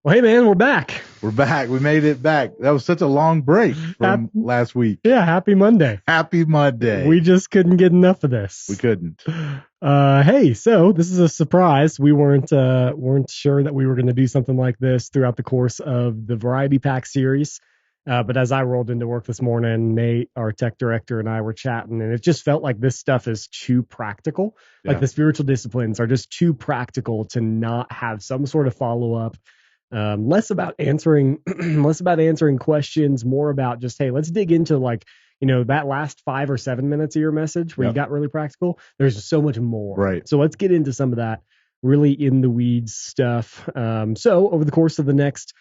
Well, hey man, we're back. We're back. We made it back. That was such a long break Happy, from last week. yeah, happy Monday. Happy We Monday. just couldn't get enough of We this. couldn't. Hey, so this is a surprise. We weren't sure that we were going to do something like this throughout the course of the Variety Pack series. But as I rolled into work this morning, Nate, our tech director, and I were chatting, and it just felt like this stuff is too practical. Like Yeah. the spiritual disciplines are just too practical to not have some sort of follow up. Less about answering less about answering questions, more about just, hey, let's dig into, like, that last 5 or 7 minutes of your message where you Yep. got really practical. There's so much more. Right. So let's get into some of that really in the weeds stuff. So over the course of the next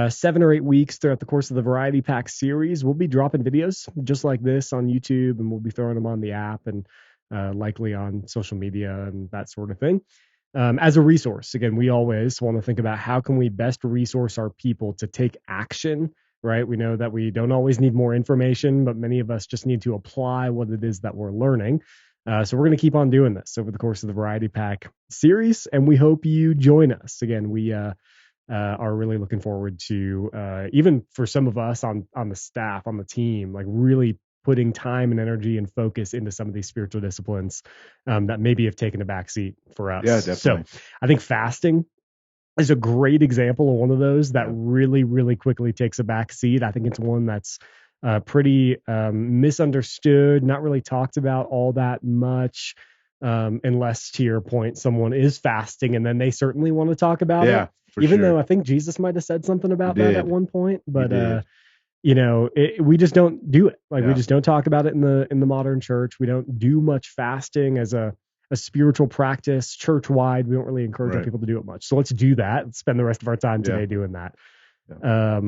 7 or 8 weeks, throughout the course of the Variety Pack series, we'll be dropping videos just like this on YouTube, and we'll be throwing them on the app and likely on social media and that sort of thing. As a resource, again, we always want to think about how can we best resource our people to take action. Right, we know that we don't always need more information, but many of us just need to apply what it is that we're learning. So we're going to keep on doing this over the course of the Variety Pack series, and we hope you join us. Again, we are really looking forward to, even for some of us on the staff, on the team, like really putting time and energy and focus into some of these spiritual disciplines that maybe have taken a back seat for us. Yeah, So definitely. I think fasting is a great example of one of those that Yeah. really, really quickly takes a back seat. I think it's one that's pretty misunderstood, not really talked about all that much, unless, to your point, someone is fasting and then they certainly want to talk about it. Yeah, for Even though sure. I think Jesus might have said something He about that at did. one point, He but did. we just don't do it. Like, we Yeah. just don't talk about it in the modern church. We don't do much fasting as a spiritual practice church wide. We don't really encourage our Right. people to do it much. So let's do that. Let's spend the rest of our time Yeah. today doing that. Yeah.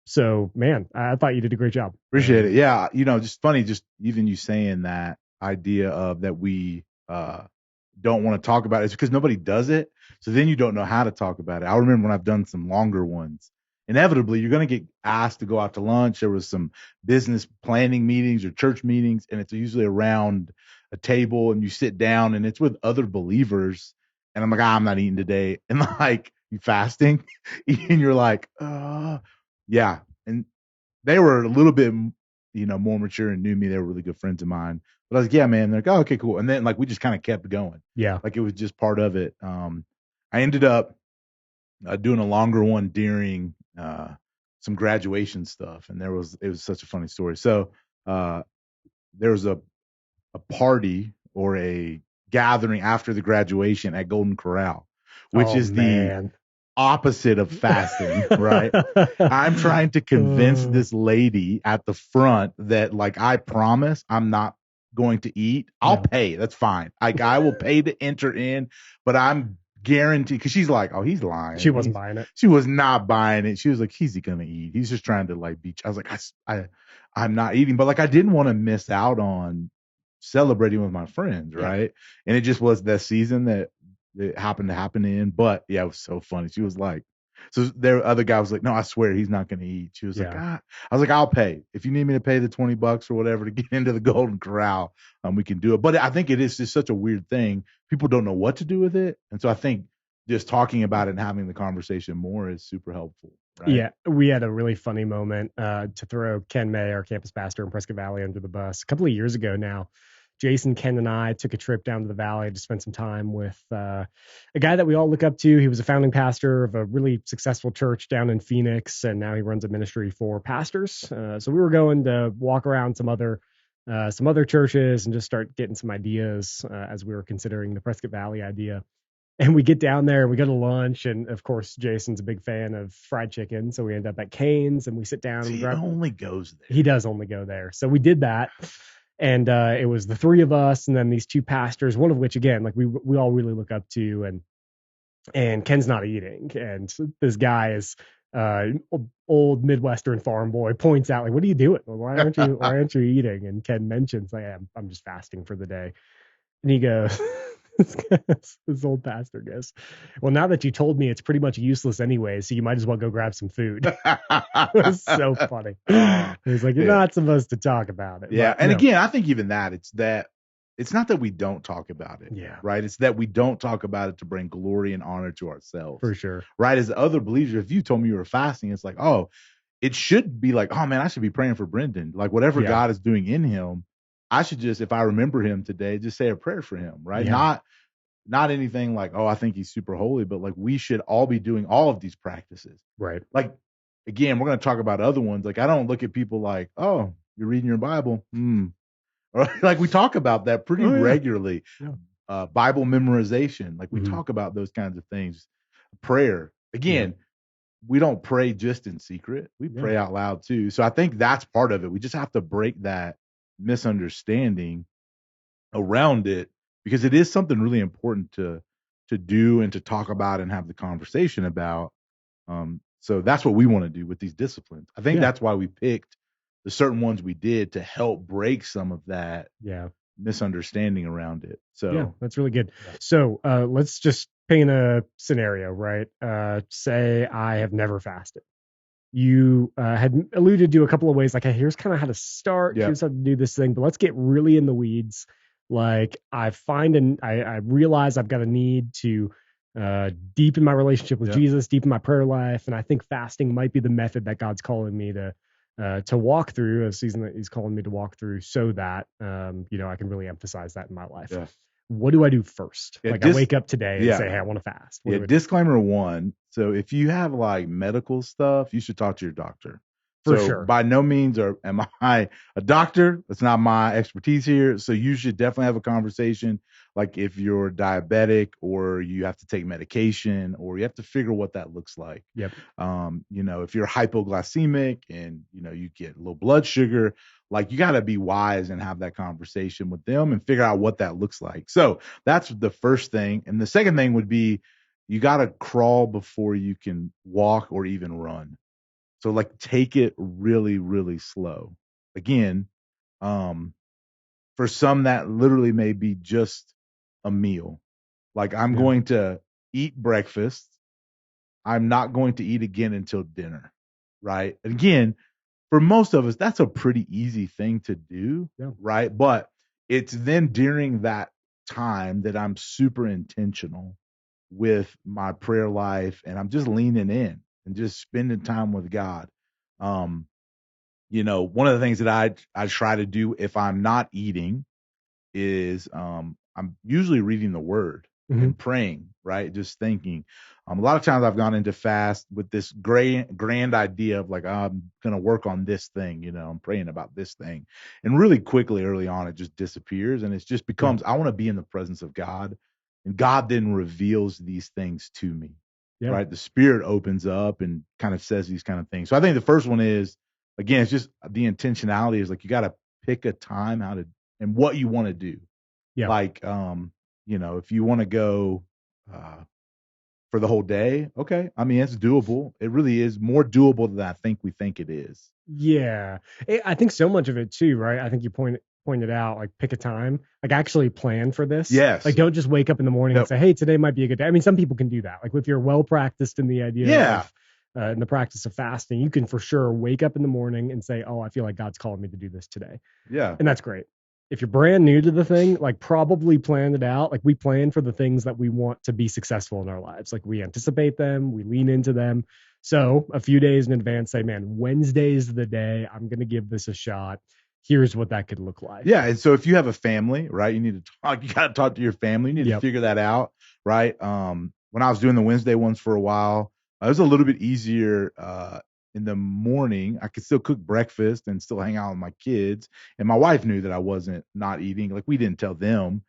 So man, I thought you did a great job. Appreciate it. Yeah. Just funny, just even you saying that idea of that we don't want to talk about it. It's because nobody does it. So then you don't know how to talk about it. I remember when I've done some longer ones, inevitably you're going to get asked to go out to lunch. There was some business planning meetings or church meetings, and it's usually around a table and you sit down and it's with other believers. And I'm like, I'm not eating today. And like, you fasting and you're like, yeah. And they were a little bit, more mature and knew me. They were really good friends of mine. But I was like, yeah, man. They're like, oh, okay, cool. And then like we just kind of kept going. Yeah. Like it was just part of it. I ended up doing a longer one during some graduation stuff, and it was such a funny story. So uh, there was a party or a gathering after the graduation at Golden Corral, which Oh is the man. opposite of fasting, right? I'm trying to convince this lady at the front that, like, I promise I'm not going to eat. I'll No. pay. That's fine. Like, I will pay to enter in, but I'm guaranteed because she's like, oh, he's lying. She wasn't buying it. She was not buying it. She was like, he's gonna eat. He's just trying to like be. I was like, I'm not eating, but like I didn't want to miss out on celebrating with my friends, Yeah. right? And it just was that season that it happened to happen in. But yeah, it was so funny. She was like, so their other guy was like, no, I swear he's not going to eat. She was like, Yeah. I was like, I'll pay if you need me to pay the $20 or whatever to get into the Golden Corral. We can do it. But I think it is just such a weird thing. People don't know what to do with it, and so I think just talking about it and having the conversation more is super helpful. Right? Yeah, we had a really funny moment to throw Ken May, our campus pastor in Prescott Valley, under the bus a couple of years ago now. Jason, Ken, and I took a trip down to the valley to spend some time with a guy that we all look up to. He was a founding pastor of a really successful church down in Phoenix, and now he runs a ministry for pastors. So we were going to walk around some other churches and just start getting some ideas as we were considering the Prescott Valley idea. And we get down there and we go to lunch. And of course, Jason's a big fan of fried chicken. So we end up at Cane's and we sit down. So And he grab. only goes there. He does only go there. So we did that. And it was the three of us and then these two pastors, one of which, again, like we all really look up to. And Ken's not eating. And this guy is old Midwestern farm boy, points out, like, what are you doing? Why aren't you eating? And Ken mentions, like, I'm just fasting for the day. And he goes, this old pastor goes, well, now that you told me it's pretty much useless anyway, so you might as well go grab some food. It was so funny. He's like, you're Yeah. not supposed to talk about it. Yeah. But, And again, I think even that it's that it's not that we don't talk about it, Yeah, right? It's that we don't talk about it to bring glory and honor to ourselves, for sure. right? As other believers, if you told me you were fasting, it's like, oh, it should be like, oh man, I should be praying for Brendan. Like whatever Yeah. God is doing in him, I should just, if I remember him today, just say a prayer for him, right? Yeah. Not anything like, oh, I think he's super holy, but like we should all be doing all of these practices. Right. Like, again, we're going to talk about other ones. Like, I don't look at people like, oh, you're reading your Bible. Or like we talk about that pretty Oh, yeah. regularly. Yeah. Bible memorization. Like we Mhm. talk about those kinds of things. Prayer. Again, we don't pray just in secret. We Yeah. pray out loud too. So I think that's part of it. We just have to break that misunderstanding around it because it is something really important to do and to talk about and have the conversation about. So that's what we want to do with these disciplines. I think Yeah. that's why we picked the certain ones we did to help break some of that Yeah. misunderstanding around it. So Yeah, that's really good. So let's just paint a scenario, right? Say I have never fasted. You had alluded to a couple of ways, like, hey, here's kind of how to start, Yeah. here's how to do this thing, but let's get really in the weeds. Like, I realize I've got a need to deepen my relationship with Yeah. Jesus, deepen my prayer life, and I think fasting might be the method that God's calling me to walk through, a season that He's calling me to walk through, so that I can really emphasize that in my life. Yeah. What do I do first? Yeah, Like, I wake up today and yeah. say, hey, I want to fast. What Yeah, do I do? disclaimer one. So if you have like medical stuff, you should talk to your doctor. For So sure. by no means am I a doctor. That's not my expertise here. So you should definitely have a conversation. Like if you're diabetic or you have to take medication or you have to figure what that looks like. Yep. If you're hypoglycemic and you get low blood sugar, like you got to be wise and have that conversation with them and figure out what that looks like. So that's the first thing. And the second thing would be you got to crawl before you can walk or even run. So like take it really, really slow. Again, for some that literally may be just a meal. Like I'm Yeah. going to eat breakfast. I'm not going to eat again until dinner. Right. And again, for most of us, that's a pretty easy thing to do. Yeah. Right. But it's then during that time that I'm super intentional with my prayer life and I'm just leaning in and just spending time with God. One of the things that I try to do if I'm not eating is I'm usually reading the word and praying, right? Just thinking. A lot of times I've gone into fast with this grand idea of like, oh, I'm going to work on this thing, I'm praying about this thing. And really quickly early on, it just disappears and it just becomes, I want to be in the presence of God. And God then reveals these things to me, right? The Spirit opens up and kind of says these kind of things. So I think the first one is, again, it's just the intentionality is like you got to pick a time and what you want to do. Yeah. Like, if you want to go for the whole day, okay. I mean, it's doable. It really is more doable than I think we think it is. Yeah. I think so much of it too, right? I think you pointed out, like, pick a time, like actually plan for this. Yes. Like, don't just wake up in the morning and say, hey, today might be a good day. I mean, some people can do that. Like, if you're well practiced in the idea of in the practice of fasting, you can for sure wake up in the morning and say, oh, I feel like God's calling me to do this today. Yeah. And that's great. If you're brand new to the thing, like, probably plan it out. Like, we plan for the things that we want to be successful in our lives. Like, we anticipate them, we lean into them. So a few days in advance, say, man, Wednesday's the day I'm going to give this a shot. Here's what that could look like. Yeah. And so if you have a family, right, you need to talk, you got to talk to your family. You need to figure that out. Right. When I was doing the Wednesday ones for a while, it was a little bit easier, in the morning. I could still cook breakfast and still hang out with my kids. And my wife knew that I wasn't not eating. Like we didn't tell them.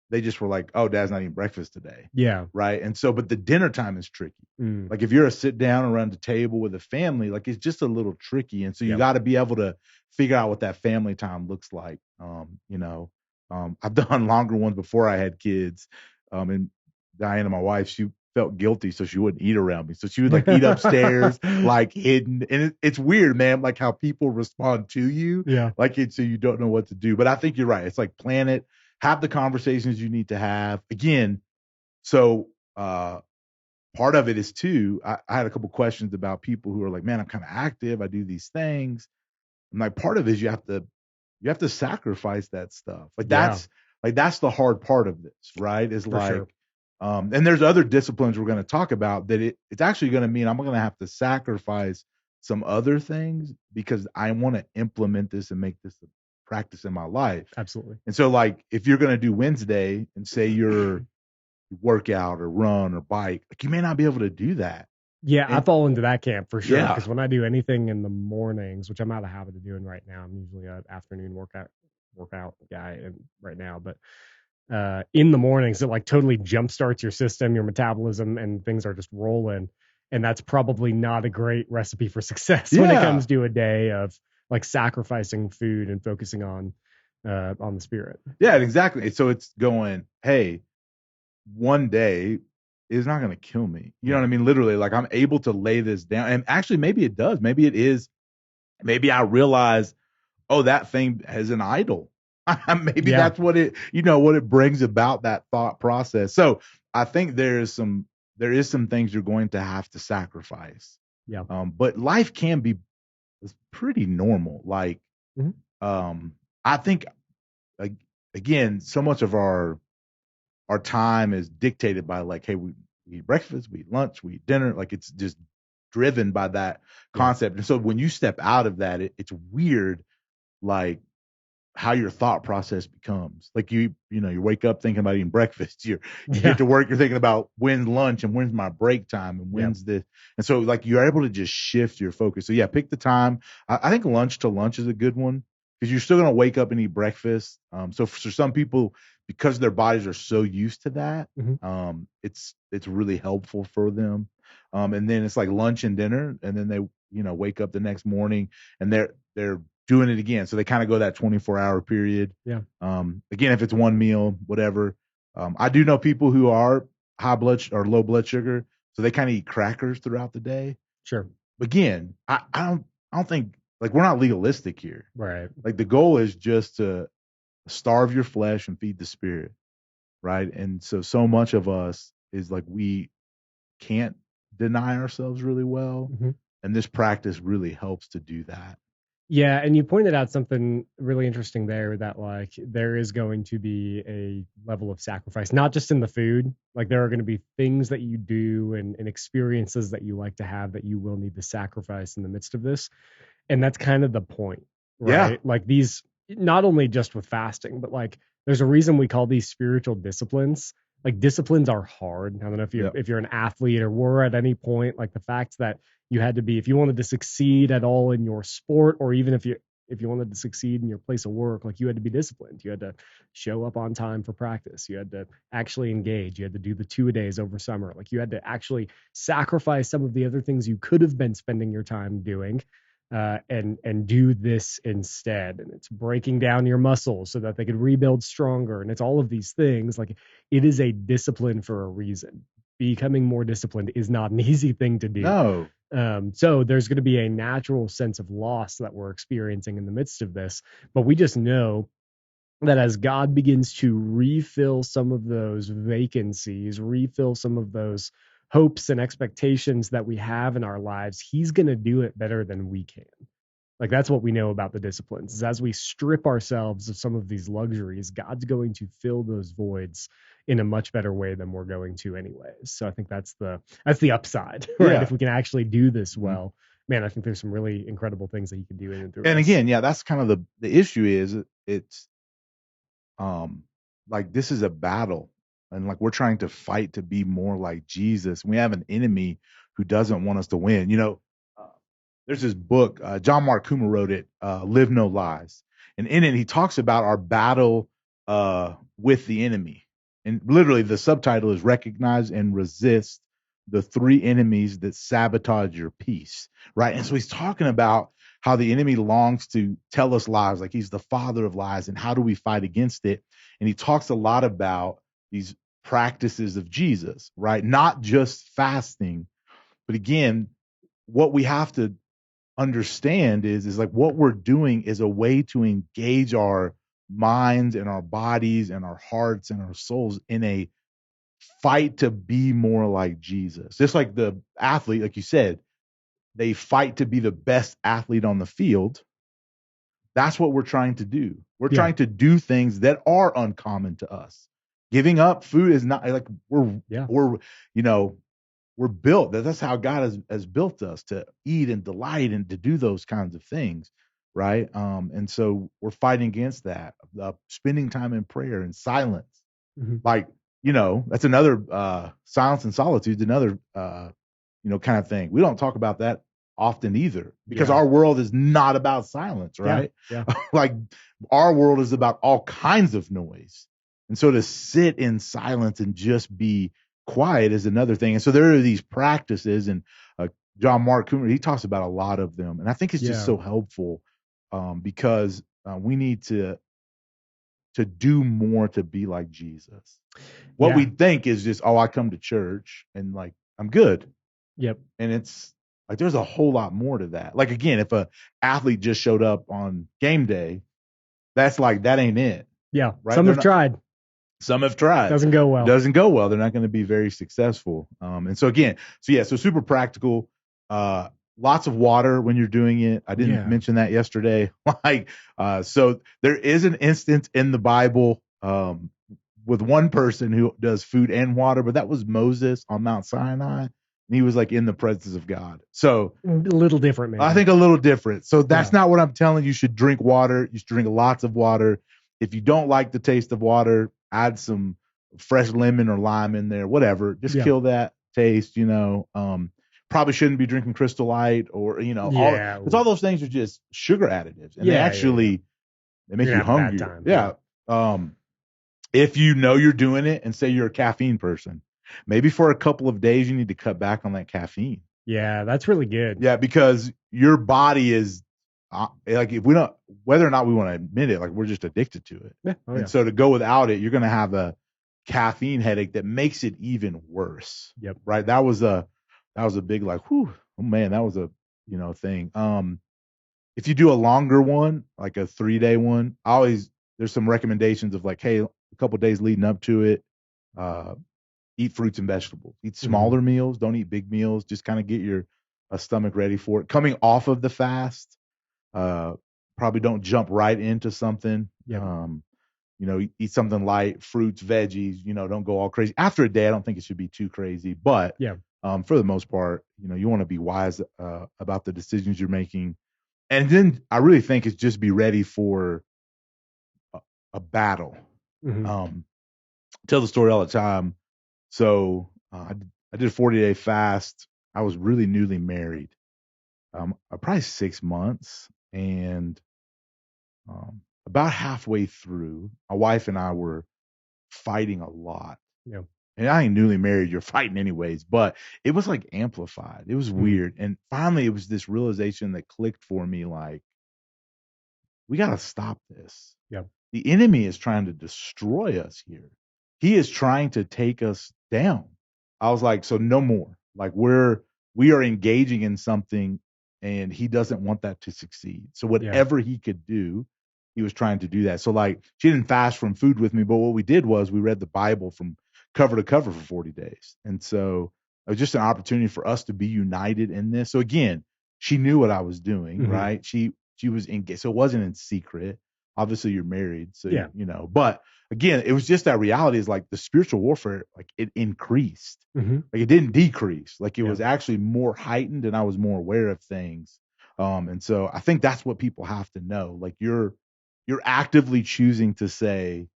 They just were like, oh, Dad's not eating breakfast today. Yeah. Right. And so, but the dinner time is tricky. Like if you're a sit down around the table with a family, like it's just a little tricky. And so you got to be able to figure out what that family time looks like. I've done longer ones before I had kids. And Diana, my wife, she felt guilty, so she wouldn't eat around me. So she would like eat upstairs, like hidden. And it's weird, man, like how people respond to you. Yeah. Like so you don't know what to do. But I think you're right. It's like plan it, have the conversations you need to have. Again, so part of it is too, I had a couple questions about people who are like, man, I'm kind of active. I do these things. And like part of it is you have to you have to sacrifice that stuff. Yeah, That's the hard part of this, right? Is for sure. and there's other disciplines we're going to talk about that it's actually going to mean I'm going to have to sacrifice some other things because I want to implement this and make this a practice in my life. Absolutely. And so, like, if you're going to do Wednesday and say you're workout or run or bike, like, you may not be able to do that. Yeah, I And fall into that camp for sure. yeah, Because when I do anything in the mornings, which I'm out of habit of doing right now, I'm usually an afternoon workout guy and right now, but in the mornings it like totally jumpstarts your system, your metabolism, and things are just rolling. And that's probably not a great recipe for success when it yeah, comes to a day of like sacrificing food and focusing on the spirit. yeah, exactly. So it's going, hey, one day is not going to kill me. You know Yeah. what I mean? Literally, like, I'm able to lay this down. And actually, maybe it does. Maybe it is. Maybe I realize, oh, that thing is an idol. Maybe Yeah. that's what it brings about, that thought process. So I think there is some things you're going to have to sacrifice. Yeah. But life can be pretty normal. Like, Mhm. I think, like, again, so much of our time is dictated by, like, hey, we eat breakfast, we eat lunch, we eat dinner. Like, it's just driven by that Yeah. concept. And so when you step out of that, it's weird, like, how your thought process becomes. Like, you wake up thinking about eating breakfast. You Yeah. get to work, you're thinking about when's lunch and when's my break time and Yeah. when's this. And so, like, you're able to just shift your focus. So yeah, pick the time. I think lunch to lunch is a good one because you're still gonna wake up and eat breakfast. So for some people, because their bodies are so used to that, Mhm. it's really helpful for them. And then it's like lunch and dinner, and then they wake up the next morning and they're doing it again. So they kind of go that 24-hour period. Yeah. Again, if it's one meal, whatever. I do know people who are or low blood sugar, so they kind of eat crackers throughout the day. Sure. Again, I don't think, like, we're not legalistic here. Right. Like, the goal is just to starve your flesh and feed the spirit, right? And so much of us is like we can't deny ourselves really well, Mhm. and this practice really helps to do that. Yeah, and you pointed out something really interesting there that like there is going to be a level of sacrifice, not just in the food. Like there are going to be things that you do and experiences that you like to have that you will need to sacrifice in the midst of this. And that's kind of the point, Yeah, right? Like these, not only just with fasting, but like there's a reason we call these spiritual disciplines. Like disciplines are hard. I don't know yeah, if you're an athlete or were at any point, like the fact that you had to be, if you wanted to succeed at all in your sport, or even if you wanted to succeed in your place of work, like you had to be disciplined. You had to show up on time for practice. You had to actually engage. You had to do the 2-a-days over summer. Like you had to actually sacrifice some of the other things you could have been spending your time doing, and do this instead. And it's breaking down your muscles so that they could rebuild stronger. And it's all of these things. Like it is a discipline for a reason. Becoming more disciplined is not an easy thing to do. no, So there's going to be a natural sense of loss that we're experiencing in the midst of this. But we just know that as God begins to refill some of those vacancies, refill some of those hopes and expectations that we have in our lives, He's going to do it better than we can. Like that's what we know about the disciplines. Is as we strip ourselves of some of these luxuries, God's going to fill those voids in a much better way than we're going to anyways. So I think that's the upside, right? yeah. If we can actually do this Mhm. well, man, I think there's some really incredible things that He can do in and through And us. again, yeah, that's kind of the issue is it's um like, this is a battle, and, like, we're trying to fight to be more like Jesus. We have an enemy who doesn't want us to win. Uh, there's this book, John Mark Comer wrote it, Live No Lies, and in it he talks about our battle with the enemy, and literally the subtitle is Recognize and Resist the Three Enemies That Sabotage Your Peace, right? And so he's talking about how the enemy longs to tell us lies, like he's the father of lies, and how do we fight against it. And he talks a lot about these practices of Jesus, right? Not just fasting, but again, what we have to understand is like what we're doing is a way to engage our minds and our bodies and our hearts and our souls in a fight to be more like Jesus. Just like the athlete, like you said, they fight to be the best athlete on the field. That's what we're trying to do. We're Yeah. trying to do things that are uncommon to us. Giving up food is not like we're you know, we're built. That's how God has built us to eat and delight and to do those kinds of things, right? And so we're fighting against that. Spending time in prayer and silence, Mhm. like that's another silence and solitude, another kind of thing. We don't talk about that often either because Yeah. our world is not about silence, right? Yeah. Like our world is about all kinds of noise. And so to sit in silence and just be quiet is another thing. And so there are these practices, and John Mark Coomer, he talks about a lot of them. And I think it's just so helpful because we need to do more to be like Jesus. What we think is just, I come to church and like I'm good. Yep. And it's like there's a whole lot more to that. Like again, if a athlete just showed up on game day, that's like that ain't it. Yeah. Right? Some have tried. Some have tried. Doesn't go well. Doesn't go well. They're not going to be very successful. And so again, so super practical. Lots of water when you're doing it. I didn't mention that yesterday. So there is an instance in the Bible with one person who does food and water, but that was Moses on Mount Sinai. And he was like in the presence of God. So a little different, maybe. I think a little different. So that's not what I'm telling you. You should drink water. You should drink lots of water. If you don't like the taste of water, add some fresh lemon or lime in there, whatever. Just kill that taste, Probably shouldn't be drinking Crystal Light or, because all those things are just sugar additives. And they make you hungry. If you know you're doing it and say you're a caffeine person, maybe for a couple of days, you need to cut back on that caffeine. Yeah, that's really good. Yeah, because your body is like, if we don't, whether or not we want to admit it, like we're just addicted to it. Yeah. And so to go without it, you're going to have a caffeine headache that makes it even worse. Yep. Right. That was a big like, whew, oh man, that was a, thing. If you do a longer one, like a 3-day one, there's some recommendations of like, hey, a couple days leading up to it, eat fruits and vegetables, eat smaller meals, don't eat big meals, just kind of get your stomach ready for it. Coming off of the fast, probably don't jump right into something. Eat something light, fruits, veggies, don't go all crazy. After a day, I don't think it should be too crazy, but for the most part, you want to be wise about the decisions you're making. And then I really think it's just be ready for a battle. Tell the story all the time. So I did a 40-day fast. I was really newly married, probably 6 months, and about halfway through, my wife and I were fighting a lot. Yeah. And I ain't newly married, you're fighting anyways, but it was like amplified. It was weird. And finally it was this realization that clicked for me, like, we got to stop this. Yeah. The enemy is trying to destroy us here. He is trying to take us down. I was like, so no more. Like we are engaging in something and he doesn't want that to succeed. So whatever he could do, he was trying to do that. So like she didn't fast from food with me, but what we did was we read the Bible from cover to cover for 40 days. And so it was just an opportunity for us to be united in this. So again, she knew what I was doing, right? She was engaged. So it wasn't in secret. Obviously you're married. So, but again, it was just that reality is like the spiritual warfare, like it increased, like it didn't decrease. Like it was actually more heightened and I was more aware of things. And so I think that's what people have to know. Like you're actively choosing to say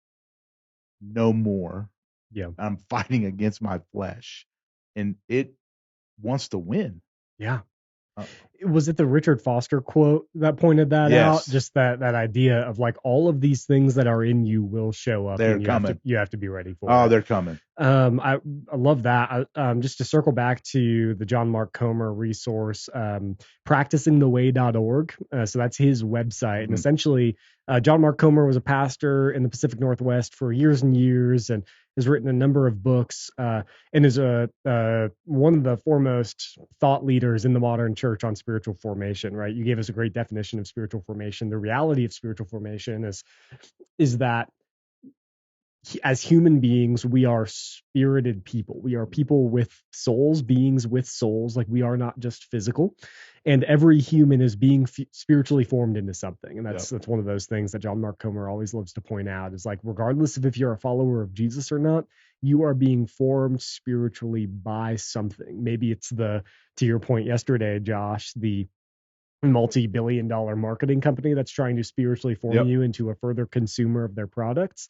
no more. Yeah. I'm fighting against my flesh and it wants to win. Yeah. Was it the Richard Foster quote that pointed that out? Just that idea of like all of these things that are in you will show up. They're and coming. You have to be ready for it. Oh, they're coming. I love that. Just to circle back to the John Mark Comer resource, practicingtheway.org. So that's his website. And essentially, John Mark Comer was a pastor in the Pacific Northwest for years and years and has written a number of books and is one of the foremost thought leaders in the modern church on spiritual formation, right? You gave us a great definition of spiritual formation. The reality of spiritual formation is that as human beings, we are spirited people. We are people with souls, beings with souls. Like we are not just physical. And every human is being spiritually formed into something. And Yep. that's one of those things that John Mark Comer always loves to point out is like, regardless of if you're a follower of Jesus or not, you are being formed spiritually by something. Maybe it's to your point yesterday, Josh, the multi-billion-dollar marketing company that's trying to spiritually form Yep. you into a further consumer of their products.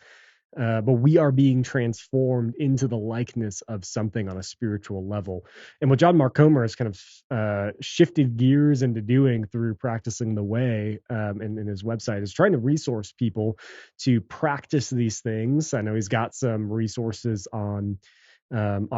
But we are being transformed into the likeness of something on a spiritual level. And what John Mark Comer has kind of shifted gears into doing through practicing the way in his website is trying to resource people to practice these things. I know he's got some resources on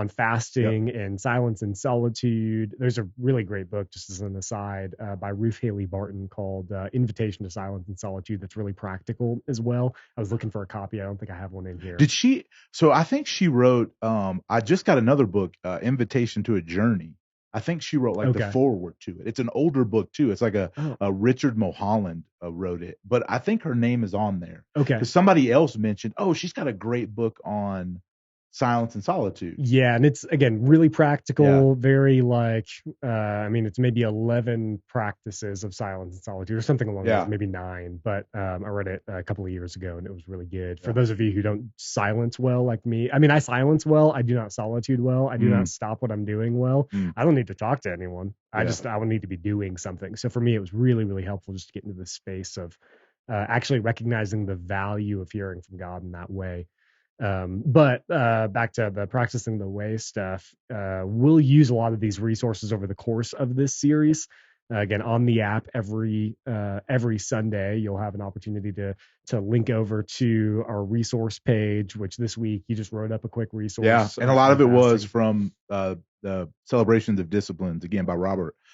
fasting and silence and solitude. There's a really great book, just as an aside, by Ruth Haley Barton called Invitation to Silence and Solitude that's really practical as well. I was looking for a copy. I don't think I have one in here. Did she? So I think she wrote. I just got another book, Invitation to a Journey. I think she wrote like the foreword to it. It's an older book too. It's like a Richard Mulholland wrote it, but I think her name is on there. Okay. Because somebody else mentioned, oh, she's got a great book on silence and solitude. Yeah, and it's again really practical, very like I mean it's maybe 11 practices of silence and solitude or something along those, maybe 9, but I read it a couple of years ago and it was really good. For those of you who don't silence well like me, I mean I silence well, I do not solitude well, I do not stop what I'm doing well. I don't need to talk to anyone. I would need to be doing something. So for me it was really, really helpful just to get into this space of actually recognizing the value of hearing from God in that way. But back to the practicing the way stuff, we'll use a lot of these resources over the course of this series. Again, on the app every Sunday, you'll have an opportunity to link over to our resource page. Which this week you just wrote up a quick resource. Yeah, and a lot of it was from the Celebrations of Disciplines, again by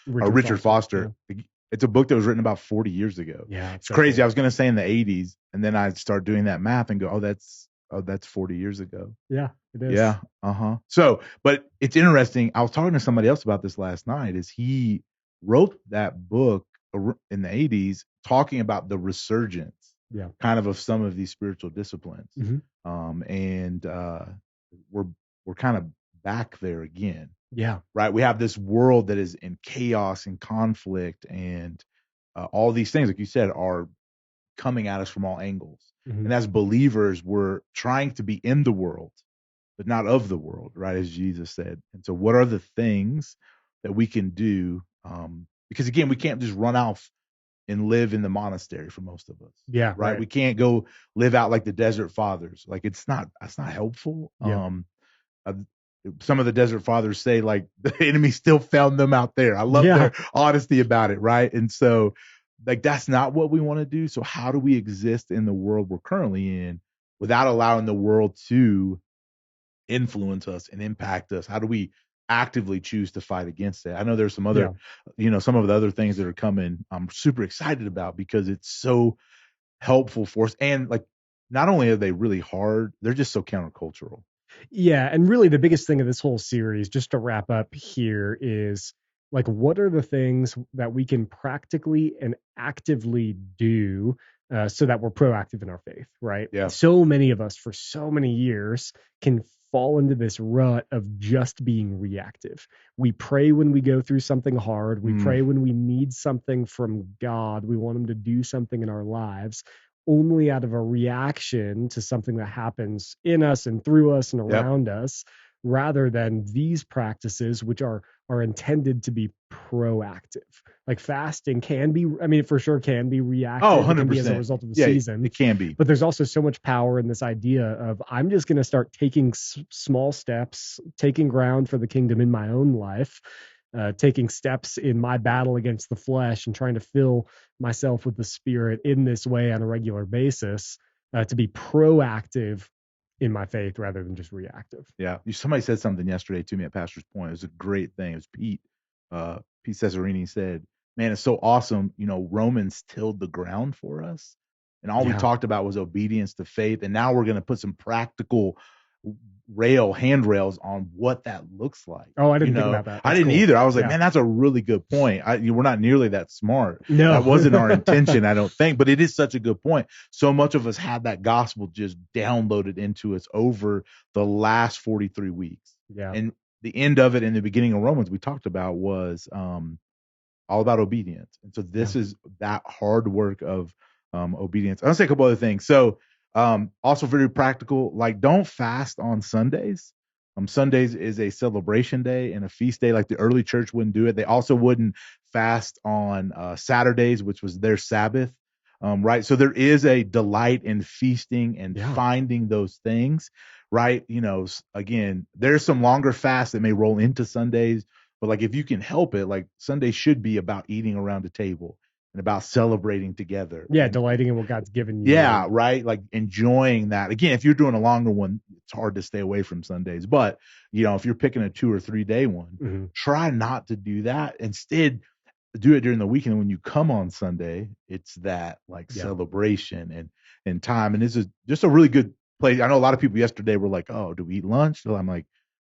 Richard Foster. Yeah. It's a book that was written about 40 years ago. Yeah, it's crazy. Cool. I was going to say in the 80s, and then I'd start doing that math and go, oh, that's 40 years ago. Yeah, it is. Yeah. So, but it's interesting. I was talking to somebody else about this last night. Is he wrote that book in the 80s talking about the resurgence, kind of some of these spiritual disciplines. And we're kind of back there again. Yeah. Right. We have this world that is in chaos and conflict, and all these things, like you said, are coming at us from all angles. And as believers, we're trying to be in the world, but not of the world, right? As Jesus said. And so what are the things that we can do? Because again, we can't just run off and live in the monastery for most of us. Yeah. Right. We can't go live out like the Desert Fathers. Like that's not helpful. Yeah. Some of the Desert Fathers say like the enemy still found them out there. I love their honesty about it. Right. And so like that's not what we want to do. So how do we exist in the world we're currently in without allowing the world to influence us and impact us? How do we actively choose to fight against it? I know there's some other, some of the other things that are coming I'm super excited about because it's so helpful for us. And like, not only are they really hard, they're just so countercultural. Yeah. And really the biggest thing of this whole series, just to wrap up here, is like, what are the things that we can practically and actively do so that we're proactive in our faith, right? Yeah. So many of us for so many years can fall into this rut of just being reactive. We pray when we go through something hard. We pray when we need something from God. We want him to do something in our lives, only out of a reaction to something that happens in us and through us and around us, rather than these practices, which are intended to be proactive. Like fasting can be, I mean, for sure can be reactive. Oh, 100%. As a result of the season. It can be. But there's also so much power in this idea of I'm just going to start taking small steps, taking ground for the kingdom in my own life, taking steps in my battle against the flesh and trying to fill myself with the Spirit in this way on a regular basis, to be proactive in my faith rather than just reactive. Yeah. Somebody said something yesterday to me at Pastor's Point. It was a great thing. It was Pete Cesarini said, man, it's so awesome. Romans tilled the ground for us. And all we talked about was obedience to faith. And now we're going to put some practical handrails on what that looks like. Oh, I didn't think about that. I That's didn't cool. either. I was like, Yeah. man, that's a really good point. We're not nearly that smart. No. That wasn't our intention, I don't think, but it is such a good point. So much of us had that gospel just downloaded into us over the last 43 weeks. Yeah. And the end of it in the beginning of Romans we talked about was all about obedience. And so this is that hard work of obedience. I'll say a couple other things. So also very practical, like don't fast on Sundays. Sundays is a celebration day and a feast day. Like the early church wouldn't do it. They also wouldn't fast on Saturdays, which was their Sabbath. Right. So there is a delight in feasting and finding those things. Right. Again, there's some longer fasts that may roll into Sundays, but like if you can help it, like Sunday should be about eating around a table and about celebrating together. Yeah, and, delighting in what God's given you. Yeah, right. Like enjoying that. Again, if you're doing a longer one, it's hard to stay away from Sundays. But if you're picking a 2 or 3 day one, try not to do that. Instead, do it during the weekend. When you come on Sunday, it's that like celebration and time. And this is just a really good place. I know a lot of people yesterday were like, "Oh, do we eat lunch?" So I'm like,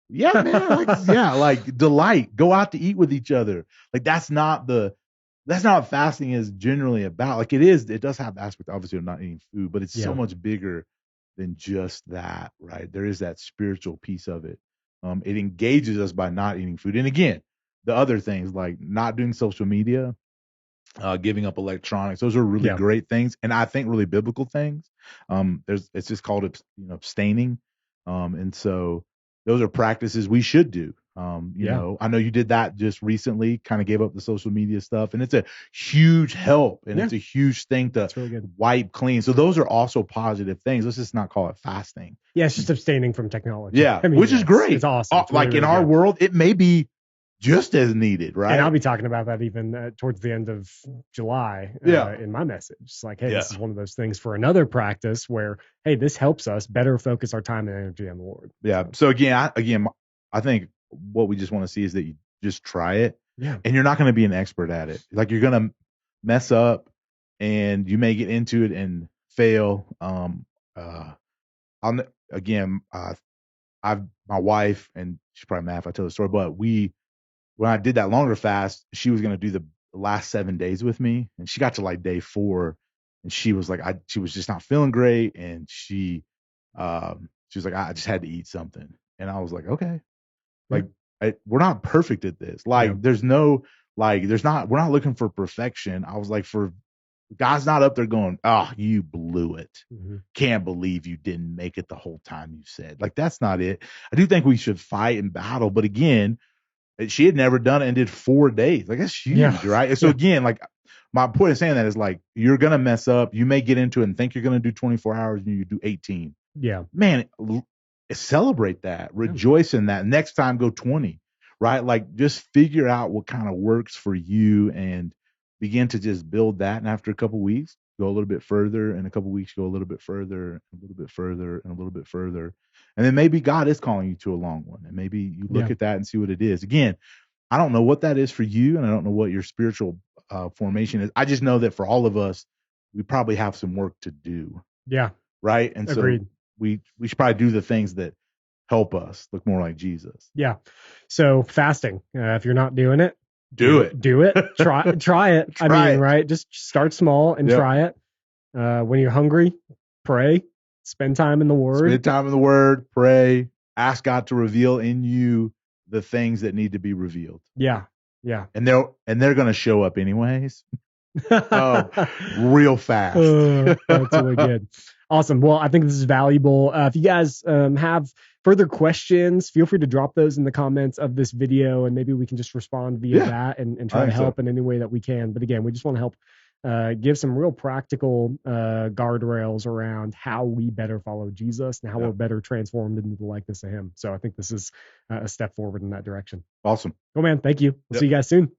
yeah, man. Like delight. Go out to eat with each other. Like that's not what fasting is generally about. Like it does have the aspect obviously of not eating food, but it's so much bigger than just that, right? There is that spiritual piece of it. It engages us by not eating food. And again, the other things like not doing social media, giving up electronics, those are really great things. And I think really biblical things. It's just called abstaining. And so those are practices we should do. I know you did that just recently, kind of gave up the social media stuff, and it's a huge help and it's a huge thing to really wipe clean. So those are also positive things. Let's just not call it fasting. Yeah, it's just abstaining from technology. Yeah, which is great. It's awesome. It's like really, in our world, it may be just as needed, right? And I'll be talking about that even towards the end of July in my message. It's like, hey, this is one of those things for another practice where, hey, this helps us better focus our time and energy on the Lord. Yeah. So again, I think what we just want to see is that you just try it. Yeah. And you're not going to be an expert at it. Like you're going to mess up and you may get into it and fail. My wife, and she's probably mad if I tell the story, but when I did that longer fast, she was going to do the last 7 days with me, and she got to like day 4 and she was like, she was just not feeling great. And she was like, I just had to eat something. And I was like, okay, like we're not perfect at this. Like we're not looking for perfection. I was like, God's not up there going, you blew it. Can't believe you didn't make it the whole time you said. Like, that's not it. I do think we should fight and battle. But again, she had never done it and did 4 days. Like, that's huge, right? And so again, like my point of saying that is like, you're going to mess up. You may get into it and think you're going to do 24 hours and you do 18. Yeah. Man, celebrate that. Rejoice in that. Next time, go 20, right? Like, just figure out what kind of works for you and begin to just build that. And after a couple of weeks, go a little bit further. And a couple of weeks, go a little bit further, and a little bit further, and a little bit further. And then maybe God is calling you to a long one. And maybe you look at that and see what it is. Again, I don't know what that is for you, and I don't know what your spiritual formation is. I just know that for all of us, we probably have some work to do. Yeah. Right. And Agreed. So we should probably do the things that help us look more like Jesus. Yeah. So fasting, if you're not doing it, do it. Try it. Right. Just start small and try it. When you're hungry, pray, spend time in the Word. Pray, ask God to reveal in you the things that need to be revealed. Yeah. Yeah. And they're going to show up anyways. Real fast. That's really good. Awesome. Well, I think this is valuable. If you guys have further questions, feel free to drop those in the comments of this video, and maybe we can just respond via that and try to help in any way that we can. But again, we just want to help give some real practical guardrails around how we better follow Jesus and how we're better transformed into the likeness of him. So I think this is a step forward in that direction. Awesome. Cool, man. Thank you. We'll see you guys soon.